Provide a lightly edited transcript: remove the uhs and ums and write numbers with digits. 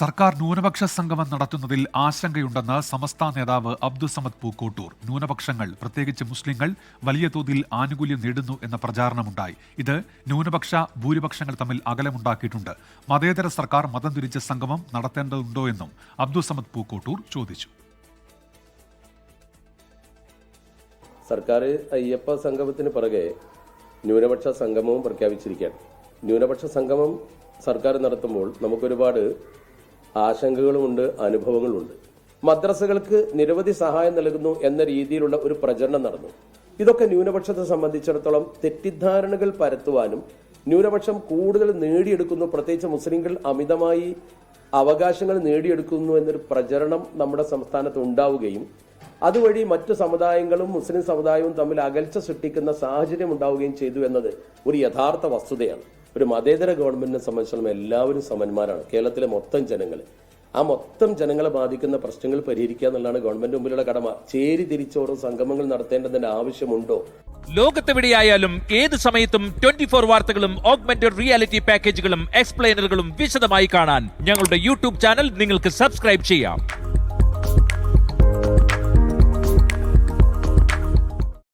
സർക്കാർ ന്യൂനപക്ഷ സംഗമം നടത്തുന്നതിൽ ആശങ്കയുണ്ടെന്ന് സമസ്ത നേതാവ് അബ്ദുസമദ് പൂക്കോട്ടൂർ. ന്യൂനപക്ഷങ്ങൾ, പ്രത്യേകിച്ച് മുസ്ലിങ്ങൾ, വലിയ തോതിൽ ആനുകൂല്യം നേടുന്നു എന്ന പ്രചാരണമുണ്ടായി. ഇത് ന്യൂനപക്ഷ ഭൂരിപക്ഷങ്ങൾ തമ്മിൽ അകലമുണ്ടാക്കിയിട്ടുണ്ട്. മതേതര സർക്കാർ മതം തിരിച്ച സംഗമം നടത്തേണ്ടതുണ്ടോ എന്നും അബ്ദുസമദ് പൂക്കോട്ടൂർ ചോദിച്ചു. സർക്കാർ അയ്യപ്പ സംഗമത്തിന് പുറകെ ന്യൂനപക്ഷ സംഗമവും പ്രഖ്യാപിച്ചിരിക്കുകയാണ്. ന്യൂനപക്ഷ സംഗമം സർക്കാർ നടത്തുമ്പോൾ നമുക്കൊരുപാട് ആശങ്കകളുമുണ്ട്, അനുഭവങ്ങളുമുണ്ട്. മദ്രസകൾക്ക് നിരവധി സഹായം നൽകുന്നു എന്ന രീതിയിലുള്ള ഒരു പ്രചരണം നടന്നു. ഇതൊക്കെ ന്യൂനപക്ഷത്തെ സംബന്ധിച്ചിടത്തോളം തെറ്റിദ്ധാരണകൾ പരത്തുവാനും ന്യൂനപക്ഷം കൂടുതൽ നേടിയെടുക്കുന്നു, പ്രത്യേകിച്ച് മുസ്ലിങ്ങൾ അമിതമായി അവകാശങ്ങൾ നേടിയെടുക്കുന്നു എന്നൊരു പ്രചരണം നമ്മുടെ സംസ്ഥാനത്ത് ഉണ്ടാവുകയും അതുവഴി മറ്റു സമുദായങ്ങളും മുസ്ലിം സമുദായവും തമ്മിൽ അകൽച്ച സൃഷ്ടിക്കുന്ന സാഹചര്യം ഉണ്ടാവുകയും ചെയ്തു എന്നത് ഒരു യഥാർത്ഥ വസ്തുതയാണ്. ഒരു മതേതര ഗവൺമെന്റിനെ സംബന്ധിച്ചിടത്തോളം എല്ലാവരും സമന്മാരാണ്. കേരളത്തിലെ മൊത്തം ജനങ്ങൾ, ആ മൊത്തം ജനങ്ങളെ ബാധിക്കുന്ന പ്രശ്നങ്ങൾ പരിഹരിക്കുക എന്നുള്ളതാണ് ഗവൺമെന്റ് മുമ്പിലുള്ള കടമ. ചേരി തിരിച്ചോരോ സംഗമങ്ങൾ നടത്തേണ്ടതിന്റെ ആവശ്യമുണ്ടോ? ലോകത്തെവിടെയായാലും ഏത് സമയത്തും 24 വാർത്തകളും ഓഗ്മെന്റഡ് റിയാലിറ്റി പാക്കേജുകളും എക്സ്പ്ലെയിനറുകളും വിശദമായി കാണാൻ ഞങ്ങളുടെ യൂട്യൂബ് ചാനൽ നിങ്ങൾക്ക് സബ്സ്ക്രൈബ് ചെയ്യാം.